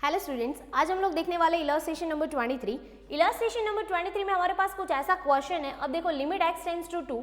Hello students, आज हम लोग देखने वाले इलस्ट्रेशन नंबर 23। इलस्ट्रेशन नंबर 23 में हमारे पास कुछ ऐसा क्वेश्चन है। अब देखो, limit x tends to 2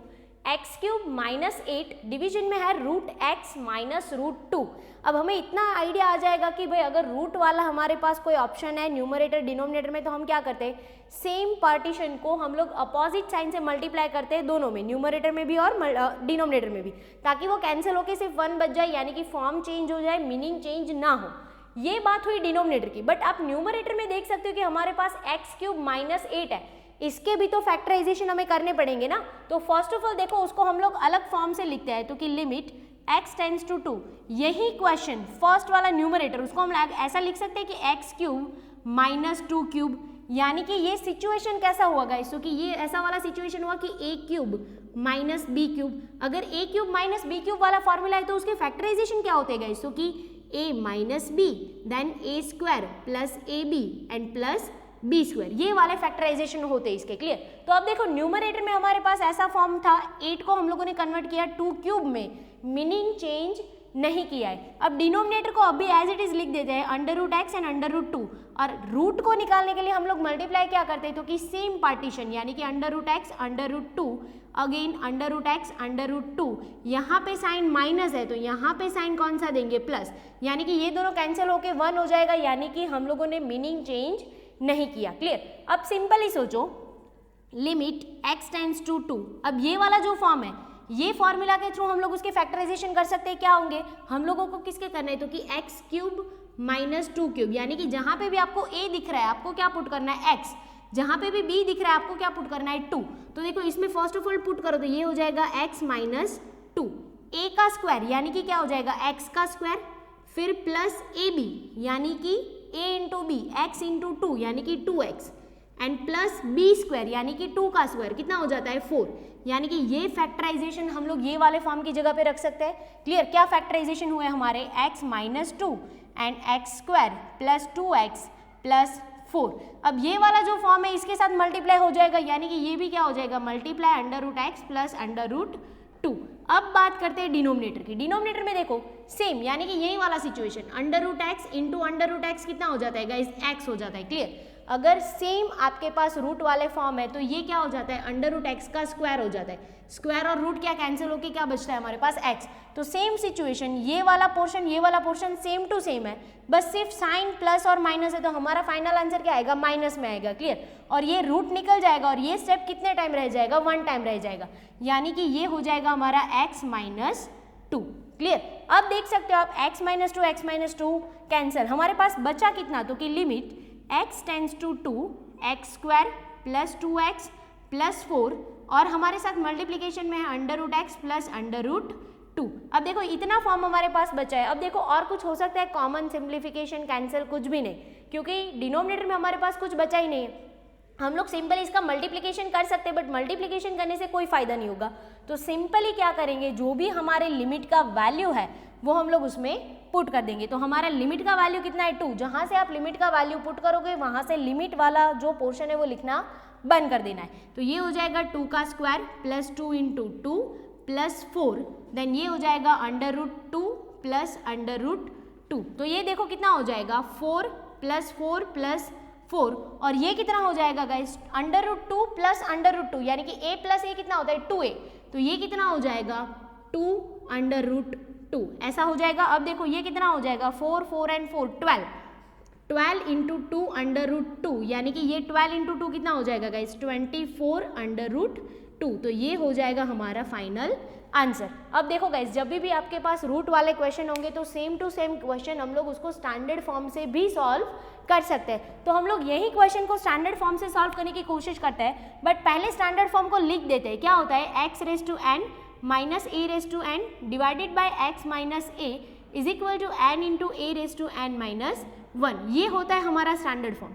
x cube minus 8 division में है रूट x माइनस रूट 2। अब हमें इतना आइडिया आ जाएगा कि भाई अगर रूट वाला हमारे पास कोई ऑप्शन है न्यूमरेटर डिनोमिनेटर में, तो हम क्या करते हैं, सेम पार्टीशन को हम लोग अपोजिट साइन से मल्टीप्लाई करते हैं, दोनों में, न्यूमरेटर में भी और डिनोमिनेटर में भी, ताकि वो कैंसिल होकर सिर्फ 1 बच जाए, यानी कि फॉर्म चेंज हो जाए, मीनिंग चेंज ना हो। ये बात हुई डिनोमिनेटर की। बट आप न्यूमरेटर में देख सकते हो कि हमारे पास एक्स क्यूब माइनस 8 है, इसके भी तो फैक्टराइजेशन हमें करने पड़ेंगे ना। तो फर्स्ट ऑफ ऑल देखो, उसको हम लोग अलग फॉर्म से लिखते हैं, तो कि लिमिट x टेंड्स टू 2, यही क्वेश्चन फर्स्ट वाला न्यूमरेटर, उसको हम ऐसा लिख सकते हैं कि एक्स क्यूब माइनस 2 क्यूब, यानी कि ये सिचुएशन कैसा हुआ गाइस, क्योंकि ये ऐसा वाला सिचुएशन हुआ कि a cube minus B cube. अगर a cube minus B cube वाला फॉर्मूला है तो उसके फैक्टराइजेशन क्या होते हैं गाइस, क्योंकि a minus B then a square plus A B and plus B square, ये वाले फैक्टराइजेशन होते हैं इसके। क्लियर? तो अब देखो, न्यूमरेटर में हमारे पास ऐसा फॉर्म था, 8 को हम लोगों ने कन्वर्ट किया 2 क्यूब में, मीनिंग चेंज नहीं किया है। अब डिनोमिनेटर को अभी एज इट इज लिख देते हैं, under root x and under root 2, और रूट को निकालने के लिए हम लोग मल्टीप्लाई क्या करते हैं, तो कि सेम पार्टीशन, यानी कि under root x under root 2, again under root x under root 2, यहाँ पे साइन माइनस है तो यहाँ पे साइन कौन सा देंगे, प्लस, यानी कि ये दोनों कैंसिल होके 1 हो जाएगा, यानी कि हम लोगों ने मीनिंग चेंज नहीं किया। क्लियर? अब सिंपली सोचो, लिमिट x टेंड्स टू 2, अब ये वाला जो फॉर्म है, ये फॉर्मूला के थ्रू हम लोग उसके फैक्टराइजेशन कर सकते हैं। क्या होंगे हम लोगों को, किसके करना है, तो कि x क्यूब माइनस 2 क्यूब, यानी कि जहां पे भी आपको a दिख रहा है आपको क्या पुट करना है, x, जहां पे भी b दिख रहा है आपको क्या पुट करना है, 2। तो देखो, इसमें फर्स्ट ऑफ ऑल पुट करो तो ये हो जाएगा x माइनस 2, a का स्क्वायर यानी कि क्या हो जाएगा, x का स्क्वायर, फिर प्लस ए बी यानी कि a into B, x into 2 यानी कि 2x, and plus B square यानी कि 2 का स्क्वायर कितना हो जाता है, 4। यानी कि ये फैक्टराइजेशन हम लोग ये वाले फॉर्म की जगह पे रख सकते हैं। क्लियर? क्या फैक्टराइजेशन हुए हमारे, x minus 2 and x square plus 2x plus 4। अब ये वाला जो फॉर्म है इसके साथ मल्टीप्लाई हो जाएगा, यानी कि ये भी क्या हो जाएगा, multiply under root x plus under root 2। अब बात करते हैं डिनोमिनेटर की। डिनोमिनेटर में देखो सेम, यानी कि यही वाला situation, under root x into under root x कितना हो जाता है गाइस, एक्स हो जाता है। क्लियर? अगर सेम आपके पास रूट वाले फॉर्म है तो ये क्या हो जाता है, अंडर रूट एक्स का स्क्वायर हो जाता है। स्क्वायर और रूट क्या कैंसिल होके क्या बचता है हमारे पास, एक्स। तो सेम सिचुएशन, ये वाला पोर्शन सेम टू सेम है, बस सिर्फ साइन प्लस और माइनस है, तो हमारा फाइनल आंसर क्या आएगा, माइनस में आएगा। क्लियर? और ये रूट निकल जाएगा और ये स्टेप कितने टाइम रह जाएगा, 1 टाइम रह जाएगा, यानी कि ये हो जाएगा हमारा x माइनस 2। क्लियर? अब देख सकते हो आप, x माइनस 2 कैंसिल, हमारे पास बचा कितना, तो कि limit x tends to 2 x square plus 2x plus 4, और हमारे साथ मल्टीप्लीकेशन में है under root x plus under root 2। अब देखो, इतना फॉर्म हमारे पास बचा है। अब देखो, और कुछ हो सकता है, कॉमन, सिंप्लीफिकेशन, कैंसिल, कुछ भी नहीं, क्योंकि डिनोमिनेटर में हमारे पास कुछ बचा ही नहीं है। हम लोग सिंपली इसका मल्टीप्लिकेशन कर सकते हैं, बट मल्टीप्लिकेशन करने से कोई फायदा नहीं होगा। तो सिंपली क्या करेंगे, जो भी हमारे लिमिट का वैल्यू है वो हम लोग उसमें पुट कर देंगे। तो हमारा लिमिट का वैल्यू कितना है, 2। जहां से आप लिमिट का वैल्यू पुट करोगे वहां से लिमिट वाला जो पोर्शन है वो लिखना बंद कर देना है। तो ये हो जाएगा 2 का square plus 2 into 2 plus 4, then ये हो जाएगा under root 2 plus under root 2। तो ये देखो कितना हो जाएगा, 4 प्लस 4 प्लस 4, और ये कितना हो जाएगा guys, under root 2 plus under root 2, यानी कि a प्लस a कितना होता है, 2a। तो ये कितना हो जाएगा, 2 अंडर रूट 2, ऐसा हो जाएगा। अब देखो ये कितना हो जाएगा, 4 4 एंड 4 12 इंटू 2 अंडर रूट 2, यानी कि ये 12 इंटू 2 कितना हो जाएगा गाइस, 24 अंडर रूट 2। तो ये हो जाएगा हमारा फाइनल आंसर। अब देखो गाइस, जब भी आपके पास रूट वाले क्वेश्चन होंगे तो सेम टू सेम क्वेश्चन हम लोग उसको स्टैंडर्ड फॉर्म से भी सॉल्व कर सकते हैं। तो हम लोग यही क्वेश्चन को स्टैंडर्ड फॉर्म से सॉल्व करने की कोशिश करते हैं, बट पहले स्टैंडर्ड फॉर्म को लिख देते हैं। क्या होता है, x raise to n minus a raise to n divided by x minus a is equal to n into a raise to n minus 1, ये होता है हमारा standard form.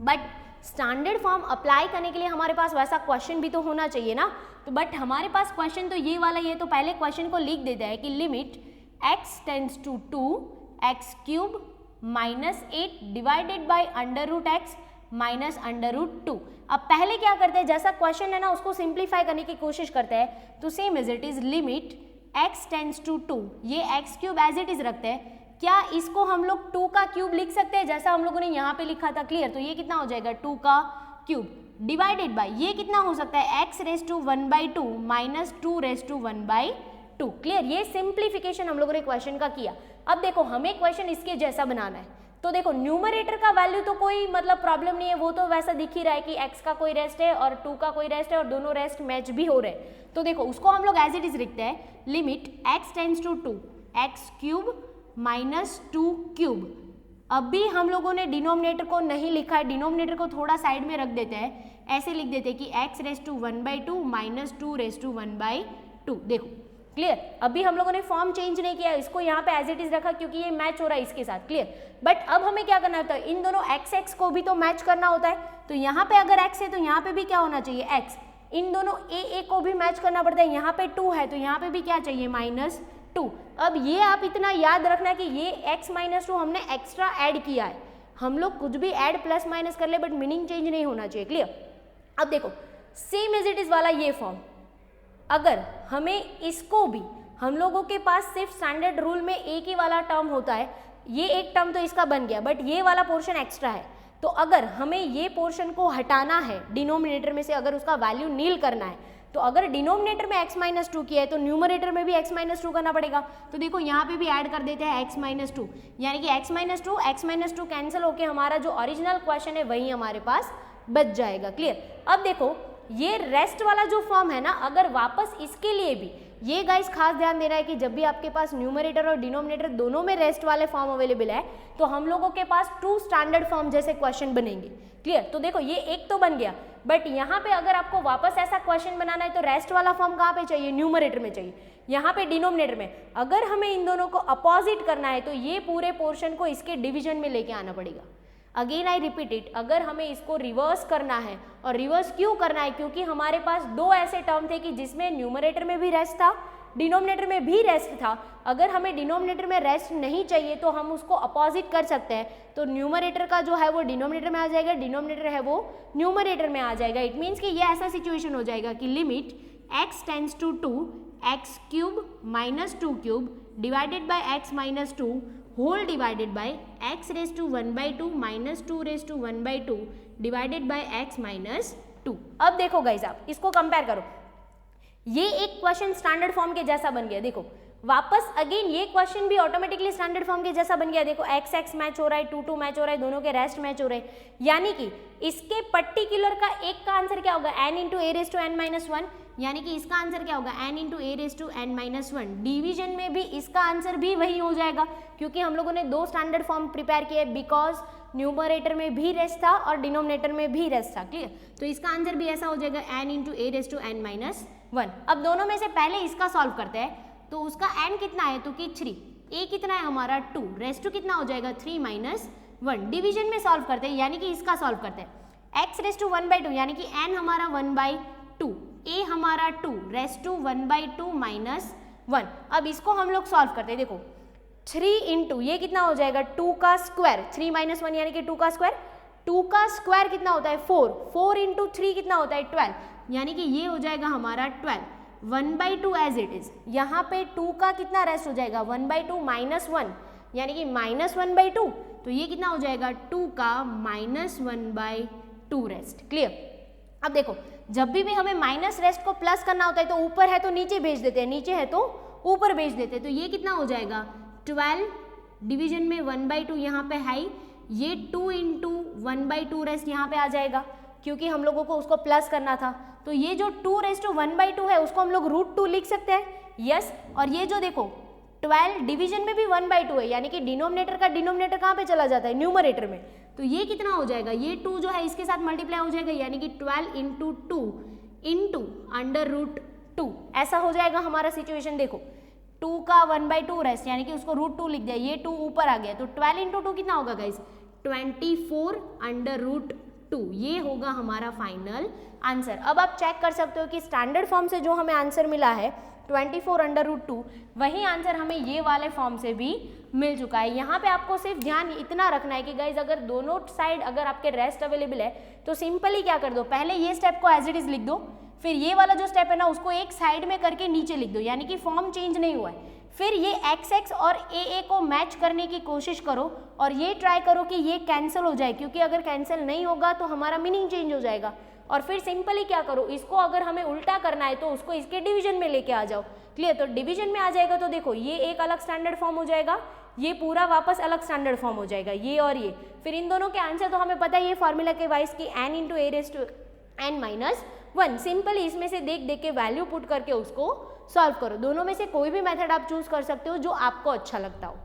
But standard form apply करने के लिए हमारे पास वैसा क्वेश्चन भी तो होना चाहिए ना। तो बट हमारे पास क्वेश्चन तो ये वाला ही है, तो पहले क्वेश्चन को लिख देता है कि limit x tends to 2 x cube minus 8 divided by under root x minus under root 2। अब पहले क्या करते हैं, जैसा क्वेश्चन है ना उसको सिंप्लीफाई करने की कोशिश करते हैं। तो same as it is limit x tends to 2, ये x cube as it is रखते हैं, क्या इसको हम लोग 2 का क्यूब लिख सकते हैं जैसा हम लोगों ने यहाँ पे लिखा था, क्लियर। तो ये कितना हो जाएगा 2 का क्यूब डिवाइडेड बाय ये कितना हो सकता है x raise to 1/2 minus 2 raise to 1/2, clear. ये सिंप्लीफिकेशन हम लोगों ने क्वेश्चन का किया। अब देखो हमें क्वेश्चन इसके जैसा बनाना है, तो देखो न्यूमरेटर का वैल्यू तो कोई मतलब प्रॉब्लम नहीं है, वो तो वैसा दिख ही रहा है कि x का कोई रेस्ट है और 2 का कोई रेस्ट है और दोनों रेस्ट मैच भी हो रहे हैं। तो देखो उसको हम लोग एज इट इज लिखते हैं, limit x tends to 2 x cube minus 2 cube. अब भी हम लोगों ने डिनोमिनेटर को नहीं लिखा है, डिनोमिनेटर को थोड़ा साइड में रख देते हैं, ऐसे लिख देते हैं कि x raise to 1/2 minus 2 raise to 1/2, देखो क्लियर। अभी हम लोगों ने फॉर्म चेंज नहीं किया, इसको यहाँ पे एज इट इज रखा क्योंकि ये मैच हो रहा है इसके साथ, क्लियर। बट अब हमें क्या करना होता है, इन दोनों x को भी तो मैच करना होता है, तो यहाँ पे अगर x है तो यहाँ पे भी क्या होना चाहिए x, इन दोनों a को भी मैच करना पड़ता है, यहाँ पे 2 है तो यहाँ पे भी क्या चाहिए -2। अब ये आप इतना याद रखना कि ये x -2 हमने एक्स्ट्रा ऐड किया है, हम लोग कुछ भी ऐड प्लस माइनस कर ले बट मीनिंग चेंज नहीं होना चाहिए, क्लियर। अब देखो सेम एज इट इज वाला ये फॉर्म, अगर हमें इसको भी, हम लोगों के पास सिर्फ स्टैंडर्ड रूल में एक ही वाला टर्म होता है, ये एक टर्म तो इसका बन गया बट ये वाला पोर्शन एक्स्ट्रा है, तो अगर हमें ये पोर्शन को हटाना है डिनोमिनेटर में से, अगर उसका वैल्यू नील करना है, तो अगर डिनोमिनेटर में x -2 किया है तो न्यूमरेटर में भी x -2 करना पड़ेगा। तो देखो यहाँ पे भी ऐड कर देते हैं x -2, यानी कि x -2 कैंसिल होके हमारा जो ओरिजिनल क्वेश्चन है वही हमारे पास बच जाएगा, क्लियर। अब देखो ये रेस्ट वाला जो फॉर्म है ना, अगर वापस इसके लिए भी, ये गाइस खास ध्यान देना है कि जब भी आपके पास न्यूमरेटर और डिनोमिनेटर दोनों में रेस्ट वाले फॉर्म अवेलेबल है तो हम लोगों के पास 2 स्टैंडर्ड फॉर्म जैसे क्वेश्चन बनेंगे, क्लियर। तो देखो ये एक तो बन गया, बट यहाँ पे अगर आपको वापस ऐसा क्वेश्चन बनाना है तो रेस्ट वाला फॉर्म कहाँ पे चाहिए, न्यूमरेटर में चाहिए, यहाँ पे डिनोमिनेटर में। अगर हमें इन दोनों को अपोजिट करना है तो ये पूरे पोर्शन को इसके डिवीजन में लेके आना पड़ेगा। अगेन आई रिपीट इट, अगर हमें इसको रिवर्स करना है, और रिवर्स क्यों करना है, क्योंकि हमारे पास 2 ऐसे टर्म थे कि जिसमें न्यूमरेटर में भी रेस्ट था, डिनोमिनेटर में भी रेस्ट था। अगर हमें डिनोमिनेटर में रेस्ट नहीं चाहिए तो हम उसको अपोजिट कर सकते हैं, तो न्यूमरेटर का जो है वो डिनोमिनेटर में आ जाएगा, डिनोमिनेटर है वो न्यूमरेटर में आ जाएगा। इट मीन्स कि ये ऐसा सिचुएशन हो जाएगा कि limit x tends to 2 x cube minus 2 cube divided by x minus 2 whole divided by x raise to 1/2 minus 2 raise to 1/2 divided by x minus 2। अब देखो गाइज आप इसको कंपेयर करो, ये एक क्वेश्चन स्टैंडर्ड फॉर्म के जैसा बन गया, देखो वापस अगेन ये क्वेश्चन भी ऑटोमेटिकली स्टैंडर्ड फॉर्म के जैसा बन गया। देखो x मैच हो रहा है, 2 मैच हो रहा है, दोनों के रेस्ट मैच हो रहे हैं, यानी कि इसके पर्टिकुलर का एक का आंसर क्या होगा n into a raise to n-1, यानी कि इसका आंसर क्या होगा n into a raise to n-1। Division में भी इसका आंसर भी वही हो जाएगा, क्योंकि हम लोगों ने 2 स्टैंडर्ड फॉर्म प्रिपेयर किए, बिकॉज न्यूमरेटर में भी रेस्ट था और डिनोमिनेटर में भी रेस्ट था, क्लियर। तो इसका आंसर भी ऐसा हो जाएगा n into a raise to n-1। अब दोनों में से पहले इसका सॉल्व करते हैं, तो उसका n कितना है तो कि 3, a कितना है हमारा 2, रेस्ट टू कितना हो जाएगा 3 - 1। डिवीजन में सॉल्व करते हैं, यानी कि इसका सॉल्व करते हैं, x रेस्ट टू 1/2 यानी कि n हमारा 1/2, a हमारा 2, रेस्ट टू 1/2 माइनस 1। अब इसको हम लोग सॉल्व करते हैं, देखो 3 इंटू ये कितना हो जाएगा 2 का स्क्वायर, 3 - 1 यानी कि 2 का स्क्वायर, 2 का स्क्वायर कितना होता है 4, 4 इंटू 3 कितना होता है 12, यानी कि ये हो जाएगा हमारा 12, 1/2 एज इट इज। यहाँ पे 2 का कितना रेस्ट हो जाएगा 1/2 माइनस 1, यानी कि -1/2, तो ये कितना हो जाएगा 2 का -1/2 रेस्ट, क्लियर। अब देखो जब भी हमें माइनस रेस्ट को प्लस करना होता है तो ऊपर है तो नीचे भेज देते हैं, नीचे है तो ऊपर भेज देते हैं, तो ये कितना हो जाएगा 12, डिवीजन में 1/2 यहाँ पे है, ये 2 इंटू 1/2 रेस्ट यहाँ पे आ जाएगा, क्योंकि हम लोगों को उसको प्लस करना था। तो ये जो 2 रेस्ट टू 1/2 है उसको हम लोग √2 लिख सकते हैं, यस। और ये जो देखो 12 डिवीजन में भी 1/2 है, यानी कि डिनोमिनेटर का डिनोमिनेटर कहाँ पे चला जाता है न्यूमरेटर में, तो ये कितना हो जाएगा, ये 2 जो है इसके साथ मल्टीप्लाई हो जाएगा, यानी कि 12 इंटू 2 इंटू √2, ऐसा हो जाएगा हमारा सिचुएशन। देखो 2 का 1/2 रेस्ट, यानी कि उसको √2 लिख दिया, ये 2 ऊपर आ गया, तो 12 इंटू 2 कितना होगा गाइज 24 √2, ये होगा हमारा फाइनल आंसर। अब आप चेक कर सकते हो कि स्टैंडर्ड फॉर्म से जो हमें आंसर मिला है 24 √2, वही आंसर हमें ये वाले फॉर्म से भी मिल चुका है। यहाँ पे आपको सिर्फ ध्यान इतना रखना है कि गाइज अगर दोनों साइड अगर आपके रेस्ट अवेलेबल है तो सिंपली क्या कर दो, पहले ये स्टेप को एज इट इज लिख दो, फिर ये वाला जो स्टेप है ना उसको एक साइड में करके नीचे लिख दो, यानी कि फॉर्म चेंज नहीं हुआ है, फिर ये XX और AA को मैच करने की कोशिश करो और ये ट्राई करो कि ये कैंसिल हो जाए, क्योंकि अगर कैंसिल नहीं होगा तो हमारा मीनिंग चेंज हो जाएगा। और फिर सिंपली क्या करो, इसको अगर हमें उल्टा करना है तो उसको इसके डिवीजन में लेके आ जाओ। क्लियर? तो डिवीजन में आ जाएगा तो देखो ये एक अलग स्टैंडर्ड फॉर्म हो जाएगा, ये पूरा वापस अलग स्टैंडर्ड फॉर्म हो जाएगा, ये और ये। फिर इन दोनों के आंसर तो हमें पता है ये फॉर्मूला के वाइज की n into a raise to n minus 1। Simply इसमें से देख देख के वैल्यू पुट करके उसको सॉल्व करो। दोनों में से कोई भी मेथड आप चूज कर सकते हो जो आपको अच्छा लगता हो।